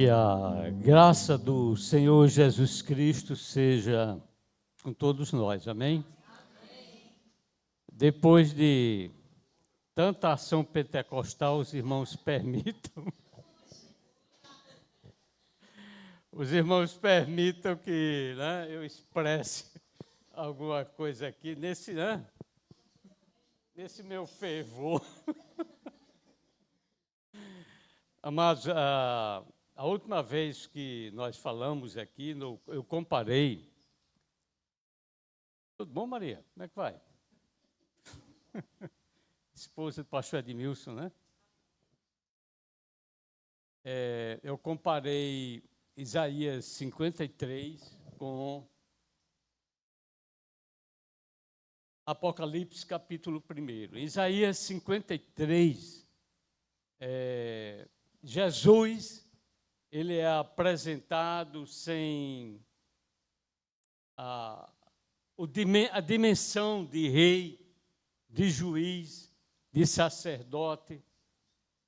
Que a graça do Senhor Jesus Cristo seja com todos nós, amém? Amém. Depois de tanta ação pentecostal, os irmãos permitam que eu expresse alguma coisa aqui nesse meu fervor. Amados, a última vez que nós falamos aqui, eu comparei. Tudo bom, Maria? Como é que vai? Esposa do pastor Edmilson, né? Eu comparei Isaías 53 com Apocalipse capítulo 1. Isaías 53, Jesus, ele é apresentado sem a dimensão de rei, de juiz, de sacerdote.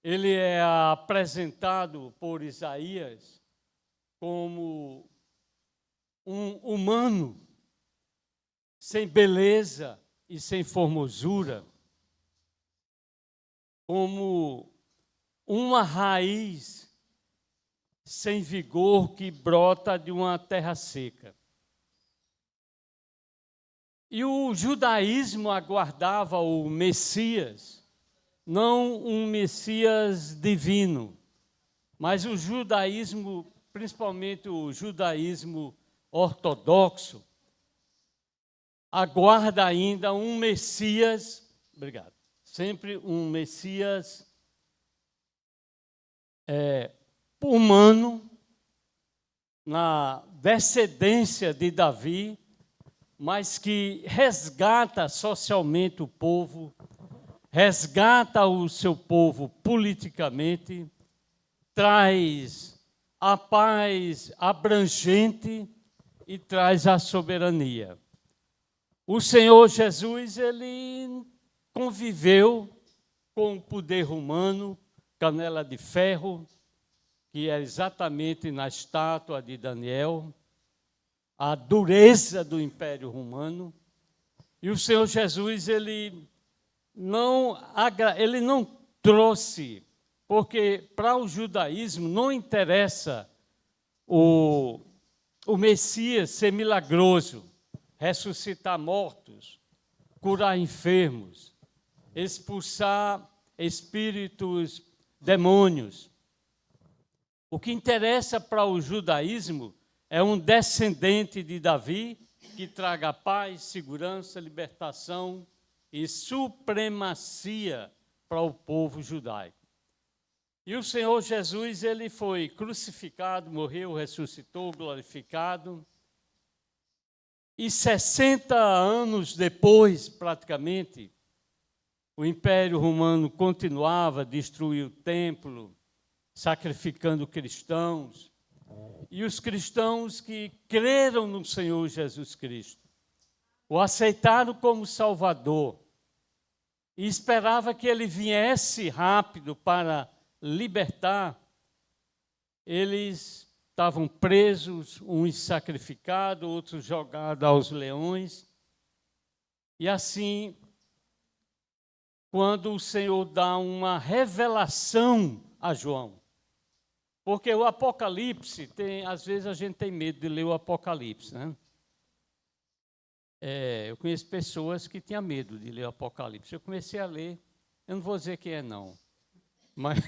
Ele é apresentado por Isaías como um humano, sem beleza e sem formosura, como uma raiz sem vigor que brota de uma terra seca. E o judaísmo aguardava o Messias, não um Messias divino, mas o judaísmo, principalmente o judaísmo ortodoxo, aguarda ainda um Messias, sempre um Messias humano, na descendência de Davi, mas que resgata socialmente o povo, resgata o seu povo politicamente, traz a paz abrangente e traz a soberania. O Senhor Jesus, ele conviveu com o poder romano, canela de ferro, que é exatamente na estátua de Daniel, a dureza do Império Romano. E o Senhor Jesus, ele não trouxe, porque para o judaísmo não interessa o Messias ser milagroso, ressuscitar mortos, curar enfermos, expulsar espíritos, demônios. O que interessa para o judaísmo é um descendente de Davi que traga paz, segurança, libertação e supremacia para o povo judaico. E o Senhor Jesus, ele foi crucificado, morreu, ressuscitou, glorificado. E 60 anos depois, praticamente, o Império Romano continuava a destruir o templo, sacrificando cristãos. E os cristãos que creram no Senhor Jesus Cristo, o aceitaram como Salvador e esperava que ele viesse rápido para libertar, eles estavam presos, uns sacrificados, outros jogados aos leões. E assim, quando o Senhor dá uma revelação a João, porque o Apocalipse, às vezes a gente tem medo de ler o Apocalipse, né? Eu conheço pessoas que tinham medo de ler o Apocalipse. Eu comecei a ler, eu não vou dizer quem é não, mas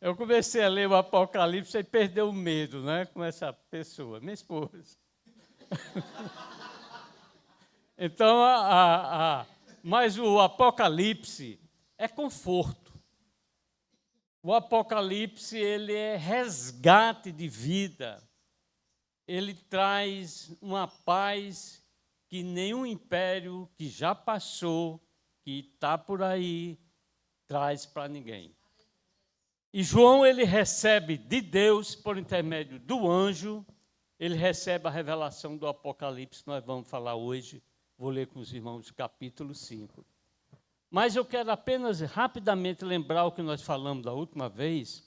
eu comecei a ler o Apocalipse e perdeu o medo, né, com essa pessoa, minha esposa. Então, mas o Apocalipse é conforto. O Apocalipse, ele é resgate de vida. Ele traz uma paz que nenhum império que já passou, que está por aí, traz para ninguém. E João, ele recebe de Deus, por intermédio do anjo, ele recebe a revelação do Apocalipse, nós vamos falar hoje. Vou ler com os irmãos o capítulo 5. Mas eu quero apenas rapidamente lembrar o que nós falamos da última vez,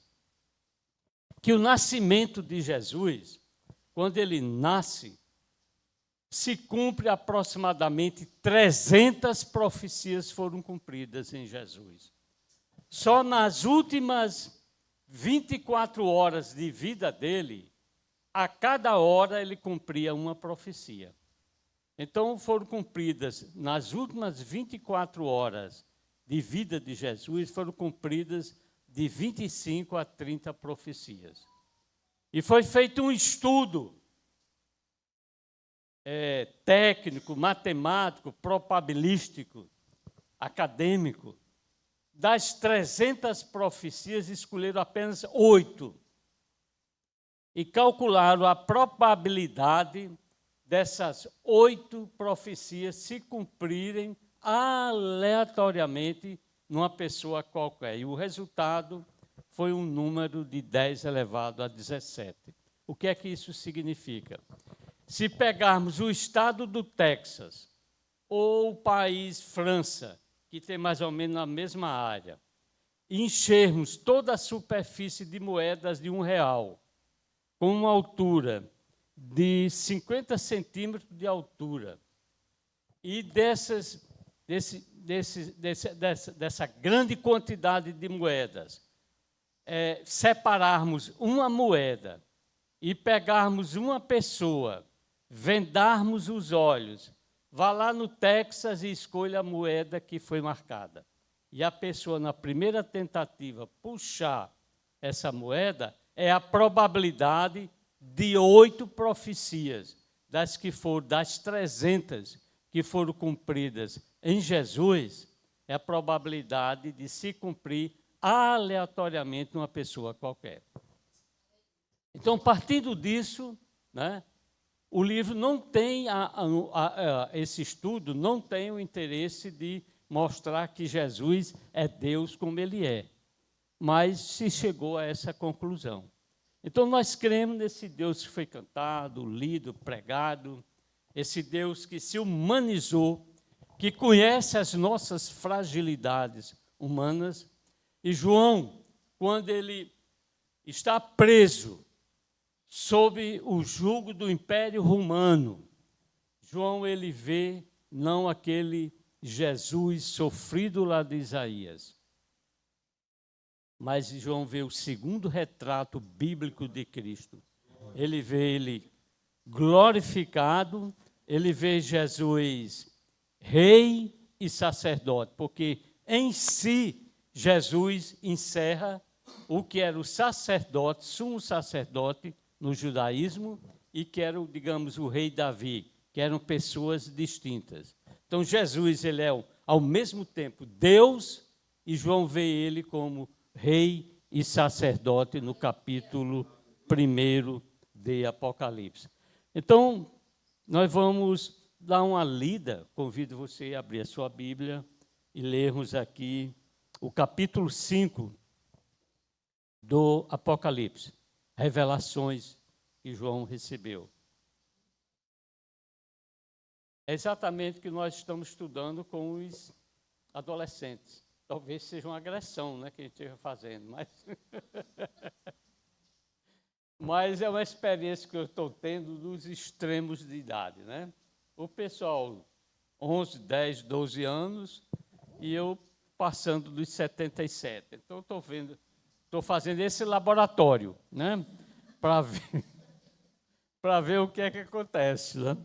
que o nascimento de Jesus, quando ele nasce, se cumpre aproximadamente 300 profecias foram cumpridas em Jesus. Só nas últimas 24 horas de vida dele, a cada hora ele cumpria uma profecia. Então, foram cumpridas, nas últimas 24 horas de vida de Jesus, foram cumpridas de 25 a 30 profecias. E foi feito um estudo técnico, matemático, probabilístico, acadêmico. Das 300 profecias, escolheram apenas 8. E calcularam a probabilidade dessas 8 profecias se cumprirem aleatoriamente numa pessoa qualquer. E o resultado foi um número de 10 elevado a 17. O que é que isso significa? Se pegarmos o estado do Texas ou o país França, que tem mais ou menos a mesma área, e enchermos toda a superfície de moedas de R$1, com uma altura de 50 centímetros de altura, e dessa grande quantidade de moedas, separarmos uma moeda e pegarmos uma pessoa, vendarmos os olhos, vá lá no Texas e escolha a moeda que foi marcada. E a pessoa, na primeira tentativa, puxar essa moeda, é a probabilidade de 8 profecias, das 300 que foram cumpridas em Jesus, é a probabilidade de se cumprir aleatoriamente numa pessoa qualquer. Então, partindo disso, né, o livro não tem, esse estudo não tem o interesse de mostrar que Jesus é Deus como ele é, mas se chegou a essa conclusão. Então, nós cremos nesse Deus que foi cantado, lido, pregado, esse Deus que se humanizou, que conhece as nossas fragilidades humanas. E João, quando ele está preso sob o jugo do Império Romano, João ele vê não aquele Jesus sofrido lá de Isaías, mas João vê o segundo retrato bíblico de Cristo. Ele vê ele glorificado, ele vê Jesus rei e sacerdote, porque em si Jesus encerra o que era o sacerdote, sumo sacerdote no judaísmo, e que era, digamos, o rei Davi, que eram pessoas distintas. Então, Jesus, ele é, ao mesmo tempo, Deus, e João vê ele como rei e sacerdote no capítulo 1 de Apocalipse. Então, nós vamos dar uma lida, convido você a abrir a sua Bíblia e lermos aqui o capítulo 5 do Apocalipse, revelações que João recebeu. É exatamente o que nós estamos estudando com os adolescentes. Talvez seja uma agressão, né, que a gente esteja fazendo, mas é uma experiência que eu estou tendo dos extremos de idade, né? O pessoal 11, 10, 12 anos e eu passando dos 77. Então, estou fazendo esse laboratório, né, para ver o que é que acontece, né?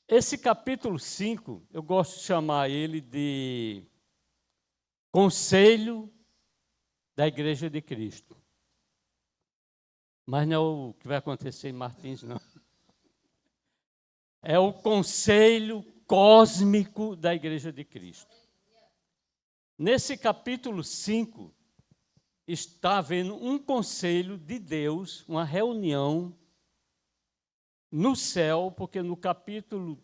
Esse capítulo 5, eu gosto de chamar ele de Conselho da Igreja de Cristo. Mas não é o que vai acontecer em Martins, não. É o Conselho Cósmico da Igreja de Cristo. Nesse capítulo 5, está havendo um conselho de Deus, uma reunião no céu, porque no capítulo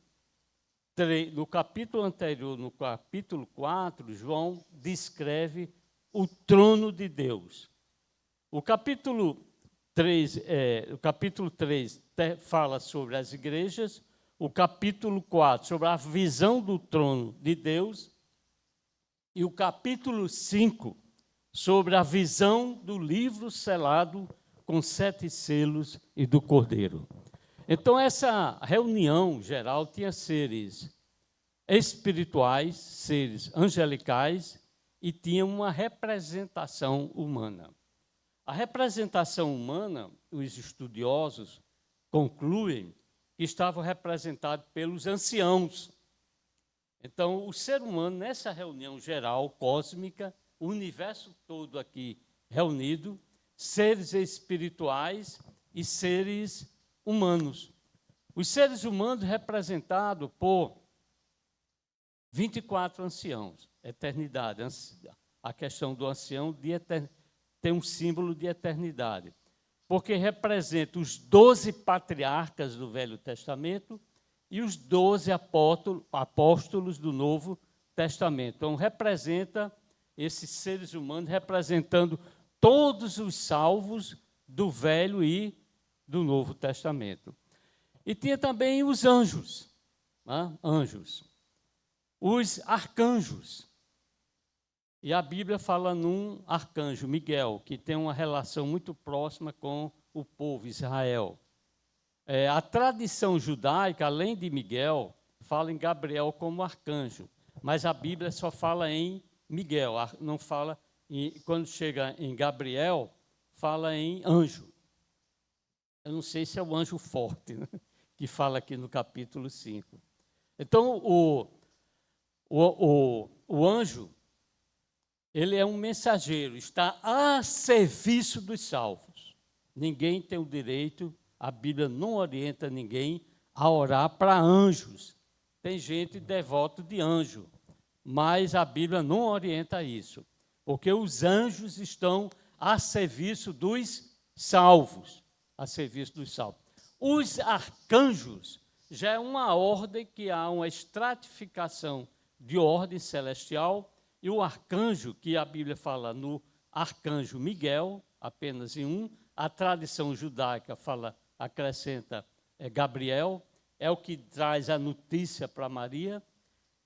3, no capítulo anterior, no capítulo 4, João descreve o trono de Deus. O capítulo 3 fala sobre as igrejas, o capítulo 4 sobre a visão do trono de Deus, e o capítulo 5 sobre a visão do livro selado com 7 selos e do Cordeiro. Então, essa reunião geral tinha seres espirituais, seres angelicais, e tinha uma representação humana. A representação humana, os estudiosos concluem que estava representado pelos anciãos. Então, o ser humano, nessa reunião geral, cósmica, o universo todo aqui reunido, seres espirituais e seres humanos. Os seres humanos representados por 24 anciãos, eternidade. A questão do ancião tem um símbolo de eternidade, porque representa os 12 patriarcas do Velho Testamento e os 12 apóstolos do Novo Testamento. Então, representa esses seres humanos, representando todos os salvos do Velho e do Novo Testamento. E tinha também os anjos, né? Anjos, os arcanjos. E a Bíblia fala num arcanjo, Miguel, que tem uma relação muito próxima com o povo Israel. A tradição judaica, além de Miguel, fala em Gabriel como arcanjo, mas a Bíblia só fala em Miguel, não fala quando chega em Gabriel, fala em anjo. Eu não sei se é o anjo forte, né, que fala aqui no capítulo 5. Então, o anjo, ele é um mensageiro, está a serviço dos salvos. Ninguém tem o direito, a Bíblia não orienta ninguém a orar para anjos. Tem gente devota de anjo, mas a Bíblia não orienta isso, porque os anjos estão a serviço dos salvos, a serviço dos salvos. Os arcanjos já é uma ordem que há uma estratificação de ordem celestial, e o arcanjo, que a Bíblia fala no arcanjo Miguel, apenas em um, a tradição judaica acrescenta Gabriel, é o que traz a notícia para Maria.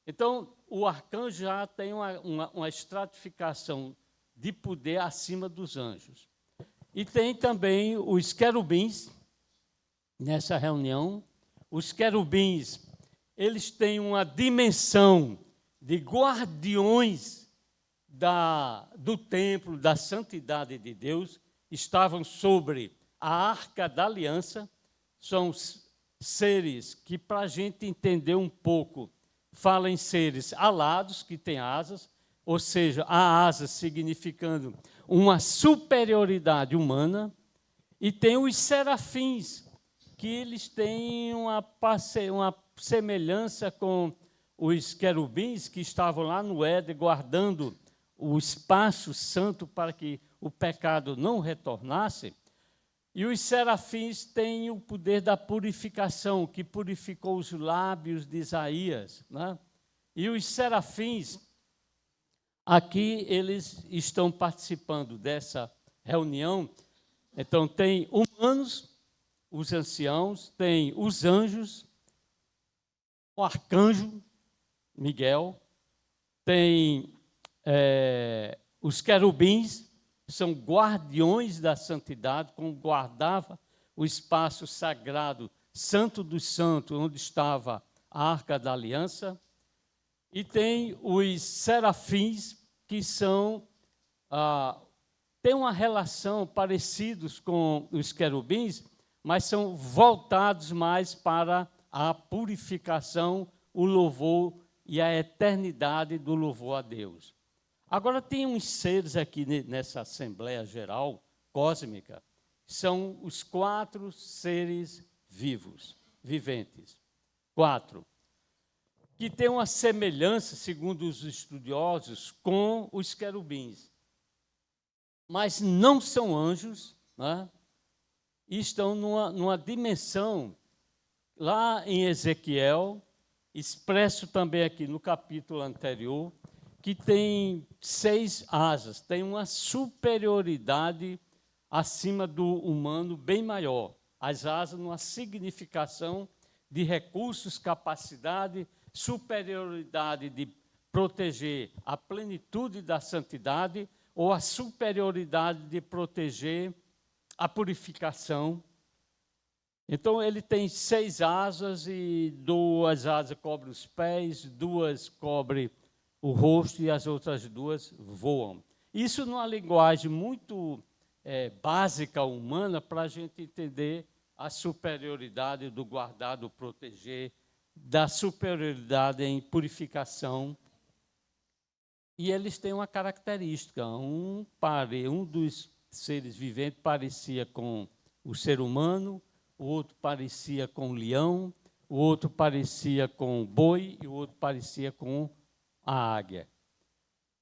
Então, o arcanjo já tem uma estratificação de poder acima dos anjos. E tem também os querubins, nessa reunião. Os querubins, eles têm uma dimensão de guardiões do templo, da santidade de Deus, estavam sobre a Arca da Aliança. São seres que, para a gente entender um pouco, falam em seres alados, que têm asas, ou seja, a asa significando uma superioridade humana, e tem os serafins, que eles têm uma semelhança com os querubins que estavam lá no Éden, guardando o espaço santo para que o pecado não retornasse. E os serafins têm o poder da purificação, que purificou os lábios de Isaías, né? E os serafins, aqui eles estão participando dessa reunião. Então, tem humanos, os anciãos, tem os anjos, o arcanjo Miguel, tem os querubins, são guardiões da santidade, como guardava o espaço sagrado, Santo dos Santos, onde estava a Arca da Aliança. E tem os serafins, que têm uma relação parecidos com os querubins, mas são voltados mais para a purificação, o louvor e a eternidade do louvor a Deus. Agora, tem uns seres aqui nessa Assembleia Geral Cósmica, são os 4 seres viventes. 4. Que têm uma semelhança, segundo os estudiosos, com os querubins. Mas não são anjos, né? E estão numa dimensão, lá em Ezequiel, expresso também aqui no capítulo anterior, que tem 6 asas, tem uma superioridade acima do humano bem maior. As asas, numa significação de recursos, capacidade, superioridade de proteger a plenitude da santidade, ou a superioridade de proteger a purificação. Então, ele tem 6 asas, e 2 asas cobrem os pés, 2 cobrem o rosto, e as outras 2 voam. Isso numa linguagem muito básica, humana, para a gente entender a superioridade do guardar, do proteger, da superioridade em purificação. E eles têm uma característica, um dos seres viventes parecia com o ser humano, o outro parecia com o leão, o outro parecia com o boi e o outro parecia com a águia.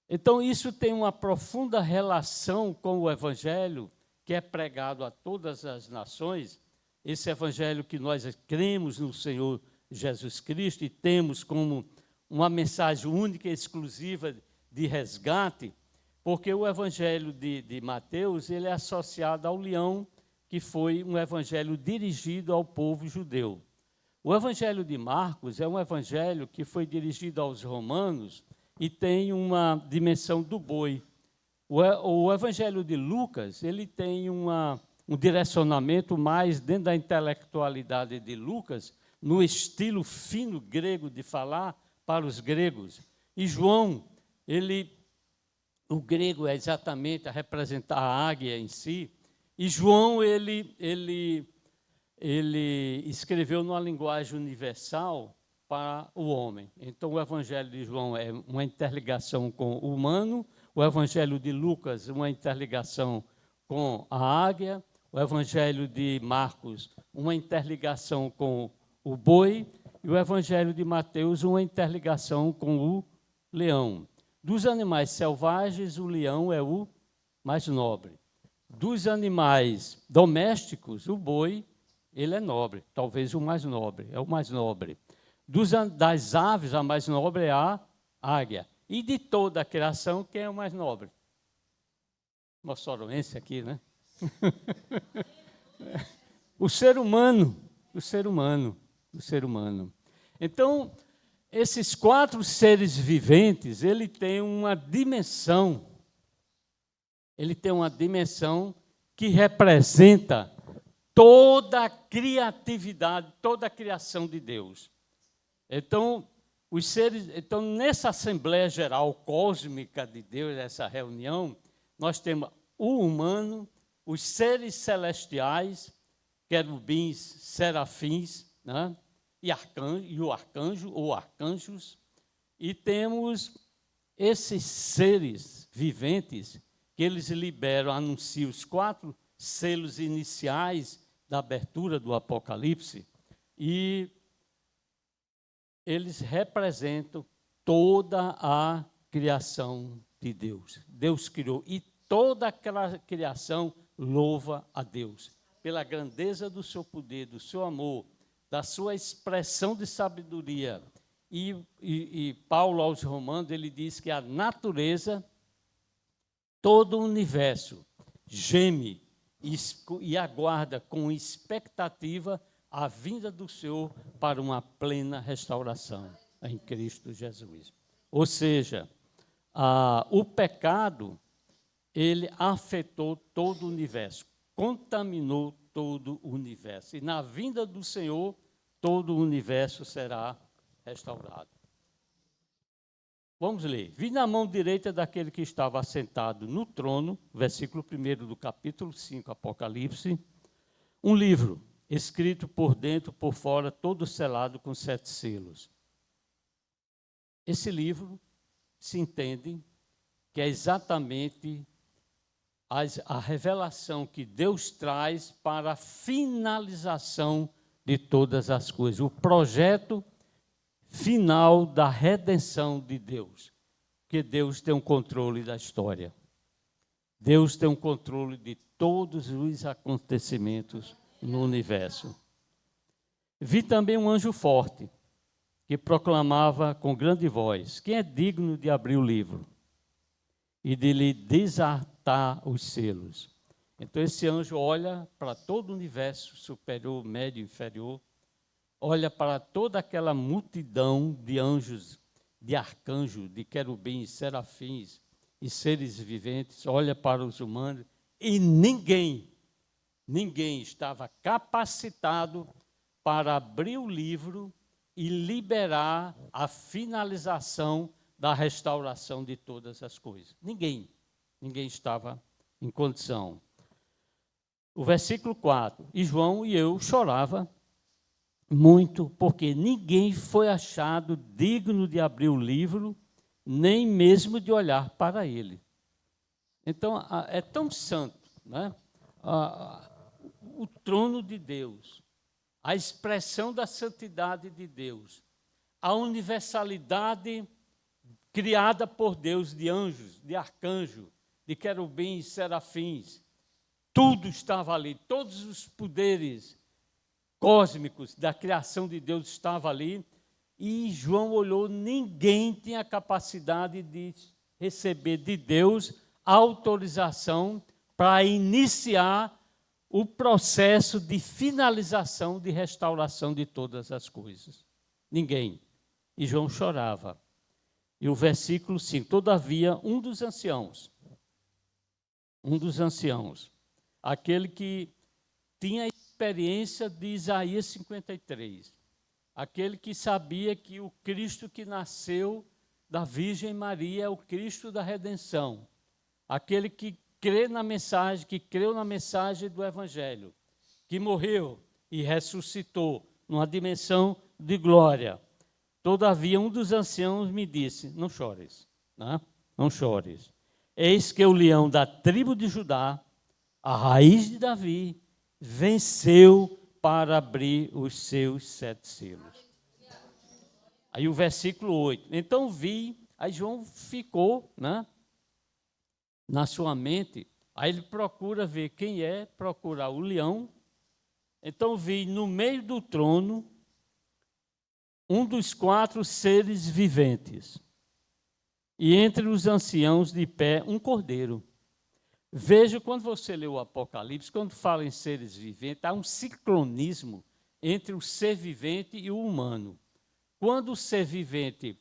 Então, isso tem uma profunda relação com o Evangelho, que é pregado a todas as nações, esse Evangelho que nós cremos no Senhor Jesus Cristo e temos como uma mensagem única e exclusiva de resgate, porque o Evangelho de Mateus ele é associado ao leão, que foi um evangelho dirigido ao povo judeu. O Evangelho de Marcos é um evangelho que foi dirigido aos romanos e tem uma dimensão do boi. O Evangelho de Lucas ele tem um direcionamento mais dentro da intelectualidade de Lucas, no estilo fino grego de falar para os gregos. E João, o grego é exatamente a representar a águia em si, e João ele escreveu numa linguagem universal para o homem. Então, o Evangelho de João é uma interligação com o humano, o Evangelho de Lucas, uma interligação com a águia, o Evangelho de Marcos, uma interligação com o boi, e o Evangelho de Mateus, uma interligação com o leão. Dos animais selvagens, o leão é o mais nobre. Dos animais domésticos, o boi, ele é nobre, talvez o mais nobre, é o mais nobre. Das aves, a mais nobre é a águia. E de toda a criação, quem é o mais nobre? Moçoroense aqui, né? O ser humano. Então, esses 4 seres viventes, ele tem uma dimensão que representa toda a criatividade, toda a criação de Deus. Então, nessa Assembleia Geral Cósmica de Deus, essa reunião, nós temos o humano, os seres celestiais, querubins, serafins, né? e o arcanjo ou arcanjos, e temos esses seres viventes que eles liberam, anunciam os 4 selos iniciais da abertura do Apocalipse, e eles representam toda a criação de Deus. Deus criou, e toda aquela criação louva a Deus, pela grandeza do seu poder, do seu amor, da sua expressão de sabedoria. E Paulo aos Romanos, ele diz que a natureza, todo o universo, geme e aguarda com expectativa a vinda do Senhor para uma plena restauração em Cristo Jesus. Ou seja, o pecado, ele afetou todo o universo, contaminou todo o universo. E na vinda do Senhor, todo o universo será restaurado. Vamos ler. Vi na mão direita daquele que estava assentado no trono, versículo 1 do capítulo 5, Apocalipse, um livro, escrito por dentro, por fora, todo selado com 7 selos. Esse livro se entende que é exatamente a revelação que Deus traz para a finalização de todas as coisas, o projeto final da redenção de Deus, porque Deus tem um controle da história. Deus tem um controle de todos os acontecimentos no universo. Vi também um anjo forte, que proclamava com grande voz: quem é digno de abrir o livro e de lhe desatar os selos? Então esse anjo olha para todo o universo, superior, médio, inferior, olha para toda aquela multidão de anjos, de arcanjos, de querubins, serafins e seres viventes, olha para os humanos, e ninguém estava capacitado para abrir o livro e liberar a finalização da restauração de todas as coisas. Ninguém estava em condição. O versículo 4, e João e eu chorava muito, porque ninguém foi achado digno de abrir o livro, nem mesmo de olhar para ele. Então, é tão santo, né? O trono de Deus, a expressão da santidade de Deus, a universalidade criada por Deus de anjos, de arcanjos, de querubins, serafins, tudo estava ali, todos os poderes cósmicos da criação de Deus estavam ali, e João olhou, ninguém tinha capacidade de receber de Deus autorização para iniciar o processo de finalização, de restauração de todas as coisas. Ninguém. E João chorava. E o versículo 5, todavia, um dos anciãos, aquele que tinha a experiência de Isaías 53, aquele que sabia que o Cristo que nasceu da Virgem Maria é o Cristo da redenção, aquele que creu na mensagem do Evangelho, que morreu e ressuscitou numa dimensão de glória. Todavia, um dos anciãos me disse, não chores, né? Não chores. Eis que o leão da tribo de Judá, a raiz de Davi, venceu para abrir os seus 7 selos. Aí o versículo 8. Então vi, aí João ficou, né, na sua mente, aí ele procura ver quem é, procurar o leão. Então vi no meio do trono um dos 4 seres viventes, e entre os anciãos de pé um cordeiro. Veja, quando você lê o Apocalipse, quando fala em seres viventes, há um sincronismo entre o ser vivente e o humano. Quando o ser vivente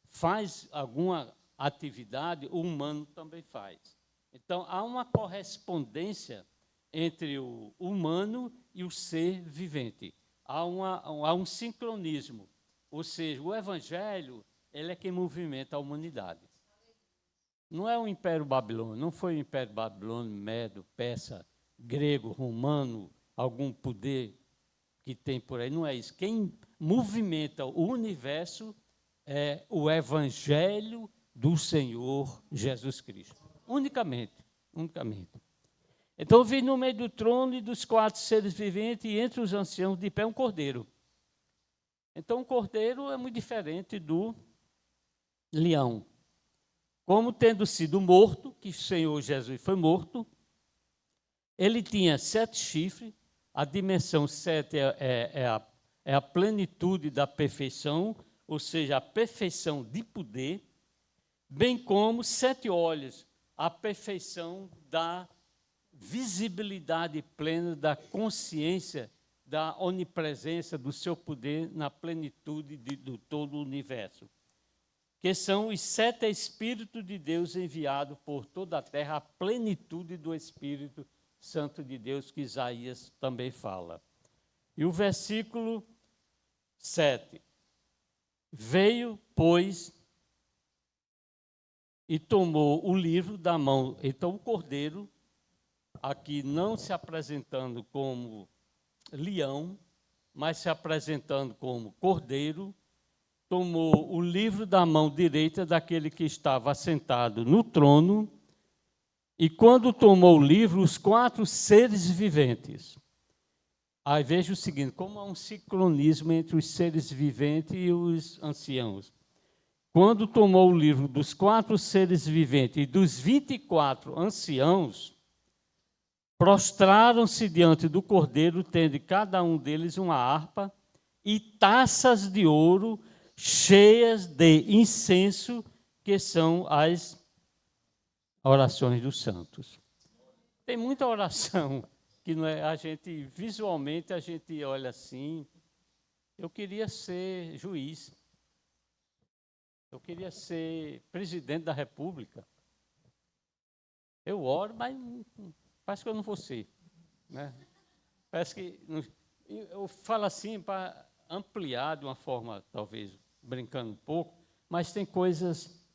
faz alguma atividade, o humano também faz. Então, há uma correspondência entre o humano e o ser vivente. Há um sincronismo. Ou seja, o Evangelho, ele é quem movimenta a humanidade. Não é o Império Babilônico, não foi o Império Babilônico, Medo, Persa, grego, romano, algum poder que tem por aí, não é isso. Quem movimenta o universo é o Evangelho do Senhor Jesus Cristo. Unicamente. Então, eu vi no meio do trono e dos 4 seres viventes, e entre os anciãos de pé um cordeiro. Então, o cordeiro é muito diferente do leão. Como tendo sido morto, que o Senhor Jesus foi morto, ele tinha 7 chifres, a dimensão 7 é a plenitude da perfeição, ou seja, a perfeição de poder, bem como 7 olhos, a perfeição da visibilidade plena, da consciência, da onipresença do seu poder na plenitude do todo o universo, que são os 7 Espíritos de Deus enviados por toda a terra, a plenitude do Espírito Santo de Deus, que Isaías também fala. E o versículo 7. Veio, pois, e tomou o livro da mão. Então, o cordeiro, aqui não se apresentando como leão, mas se apresentando como cordeiro, tomou o livro da mão direita daquele que estava assentado no trono, e quando tomou o livro, os 4 seres viventes. Aí veja o seguinte, como há um sincronismo entre os seres viventes e os anciãos. Quando tomou o livro dos 4 seres viventes e dos 24 anciãos, prostraram-se diante do cordeiro, tendo cada um deles uma harpa e taças de ouro cheias de incenso, que são as orações dos santos. Tem muita oração que não é, a gente, visualmente, a gente olha assim. Eu queria ser juiz. Eu queria ser presidente da República. Eu oro, mas parece que eu não vou ser, né? Parece que eu falo assim para ampliar de uma forma, talvez brincando um pouco, mas tem coisas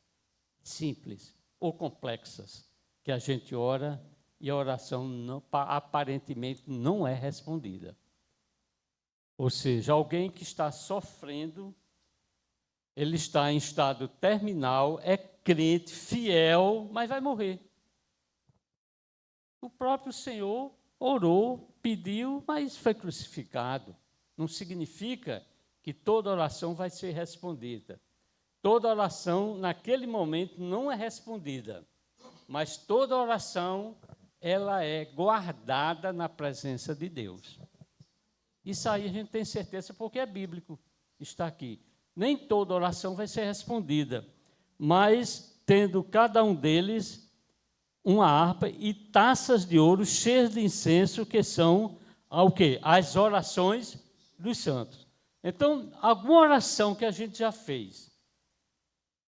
simples ou complexas que a gente ora e a oração aparentemente não é respondida. Ou seja, alguém que está sofrendo, ele está em estado terminal, é crente, fiel, mas vai morrer. O próprio Senhor orou, pediu, mas foi crucificado. Não significa que toda oração vai ser respondida. Toda oração, naquele momento, não é respondida. Mas toda oração, ela é guardada na presença de Deus. Isso aí a gente tem certeza porque é bíblico, está aqui. Nem toda oração vai ser respondida, mas tendo cada um deles uma harpa e taças de ouro cheias de incenso, que são ao quê? As orações dos santos. Então, alguma oração que a gente já fez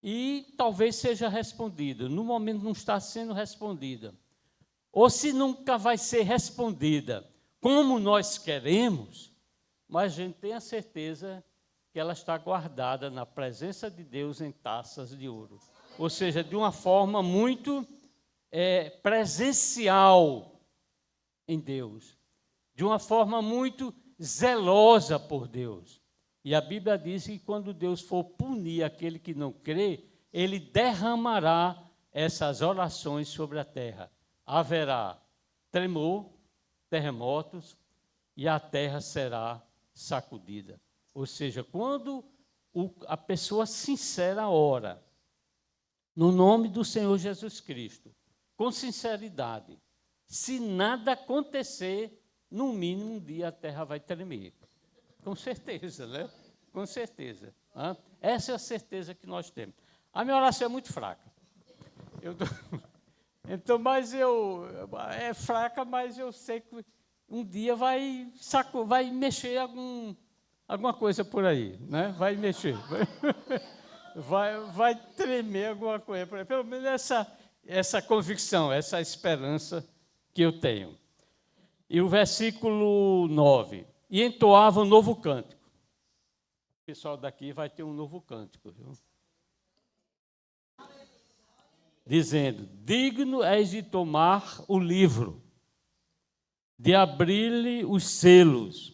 e talvez seja respondida, no momento não está sendo respondida, ou se nunca vai ser respondida como nós queremos, mas a gente tem a certeza que ela está guardada na presença de Deus em taças de ouro. Ou seja, de uma forma muito presencial em Deus, de uma forma muito zelosa por Deus. E a Bíblia diz que quando Deus for punir aquele que não crê, ele derramará essas orações sobre a terra. Haverá tremor, terremotos, e a terra será sacudida. Ou seja, quando a pessoa sincera ora, no nome do Senhor Jesus Cristo, com sinceridade, se nada acontecer, no mínimo um dia a terra vai tremer. Com certeza, né? Com certeza. Essa é a certeza que nós temos. A minha oração é muito fraca. Então, mas é fraca, mas eu sei que um dia vai mexer alguma coisa por aí, né? Vai mexer. Vai tremer alguma coisa por aí. Pelo menos essa convicção, essa esperança que eu tenho. E o versículo 9. E entoava um novo cântico. O pessoal daqui vai ter um novo cântico, viu? Dizendo: digno és de tomar o livro, de abrir-lhe os selos,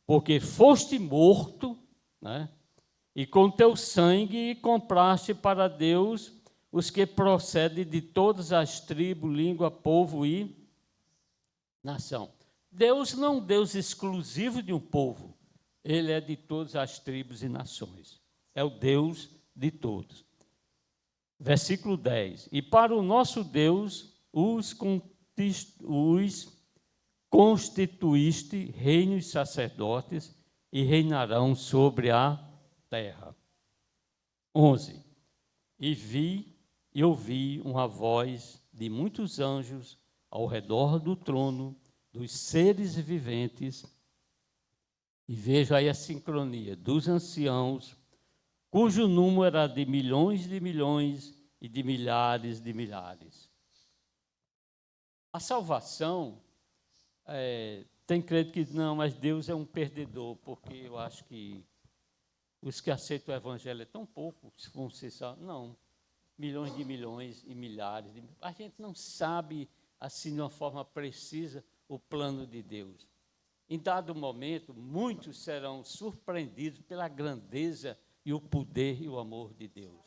porque foste morto, né? E com teu sangue compraste para Deus os que procedem de todas as tribos, língua, povo e nação. Deus não é um Deus exclusivo de um povo, ele é de todas as tribos e nações. É o Deus de todos. Versículo 10. E para o nosso Deus os constituíste reinos sacerdotes e reinarão sobre a terra. 11. E ouvi uma voz de muitos anjos ao redor do trono, dos seres viventes, e vejo aí a sincronia dos anciãos, cujo número era de milhões e de milhares. A salvação, tem crente que não, mas Deus é um perdedor, porque eu acho que os que aceitam o evangelho é tão pouco, se vão ser salvos. Não, milhões e milhares. A gente não sabe, assim, de uma forma precisa, o plano de Deus. Em dado momento, muitos serão surpreendidos pela grandeza e o poder e o amor de Deus.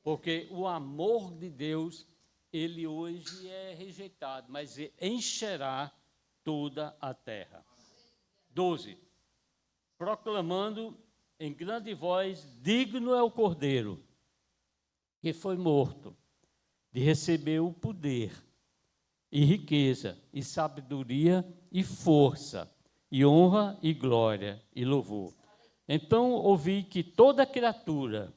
Porque o amor de Deus, ele hoje é rejeitado, mas encherá toda a terra. 12. Proclamando em grande voz, digno é o Cordeiro, que foi morto, de receber o poder, e riqueza, e sabedoria, e força, e honra, e glória, e louvor. Então ouvi que toda criatura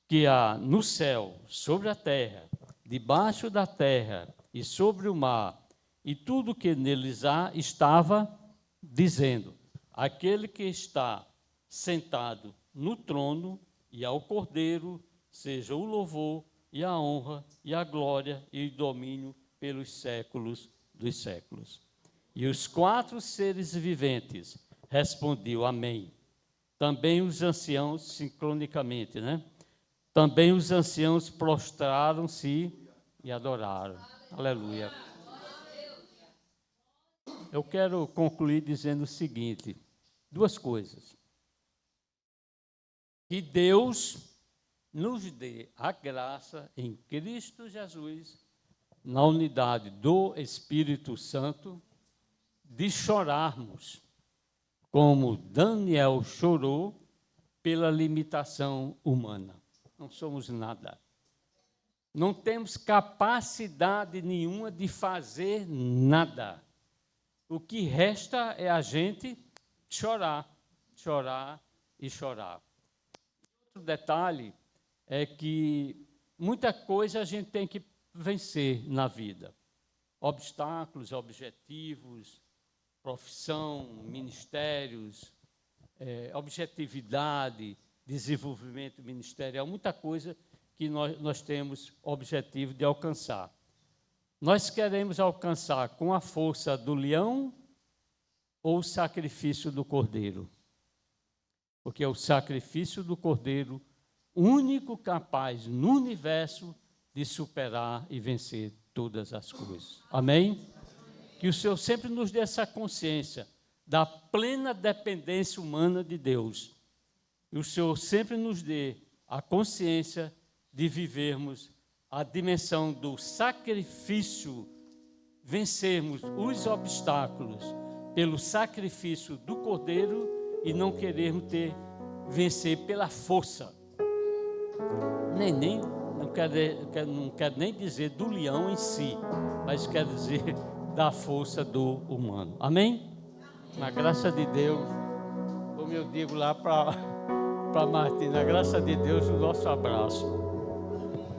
que há no céu, sobre a terra, debaixo da terra, e sobre o mar, e tudo que neles há, estava dizendo: aquele que está sentado no trono e ao Cordeiro, seja o louvor e a honra e a glória e o domínio pelos séculos dos séculos. E os 4 seres viventes respondiam amém. Também os anciãos, sincronicamente, né? Também os anciãos prostraram-se e adoraram. Aleluia. Eu quero concluir dizendo o seguinte, 2 coisas. Que Deus nos dê a graça em Cristo Jesus, na unidade do Espírito Santo, de chorarmos, como Daniel chorou, pela limitação humana. Não somos nada. Não temos capacidade nenhuma de fazer nada. O que resta é a gente chorar, chorar e chorar. Outro detalhe é que muita coisa a gente tem que vencer na vida. Obstáculos, objetivos, profissão, ministérios, objetividade, desenvolvimento ministerial, muita coisa que nós temos objetivo de alcançar. Nós queremos alcançar com a força do leão ou o sacrifício do cordeiro? Porque é o sacrifício do cordeiro único capaz no universo de superar e vencer todas as coisas. Amém? Que o Senhor sempre nos dê essa consciência da plena dependência humana de Deus. E o Senhor sempre nos dê a consciência de vivermos a dimensão do sacrifício, vencermos os obstáculos pelo sacrifício do Cordeiro e não querermos vencer pela força. Não quero nem dizer do leão em si, mas quero dizer da força do humano. Amém? Na graça de Deus, como eu digo lá para Martim, na graça de Deus, o nosso abraço.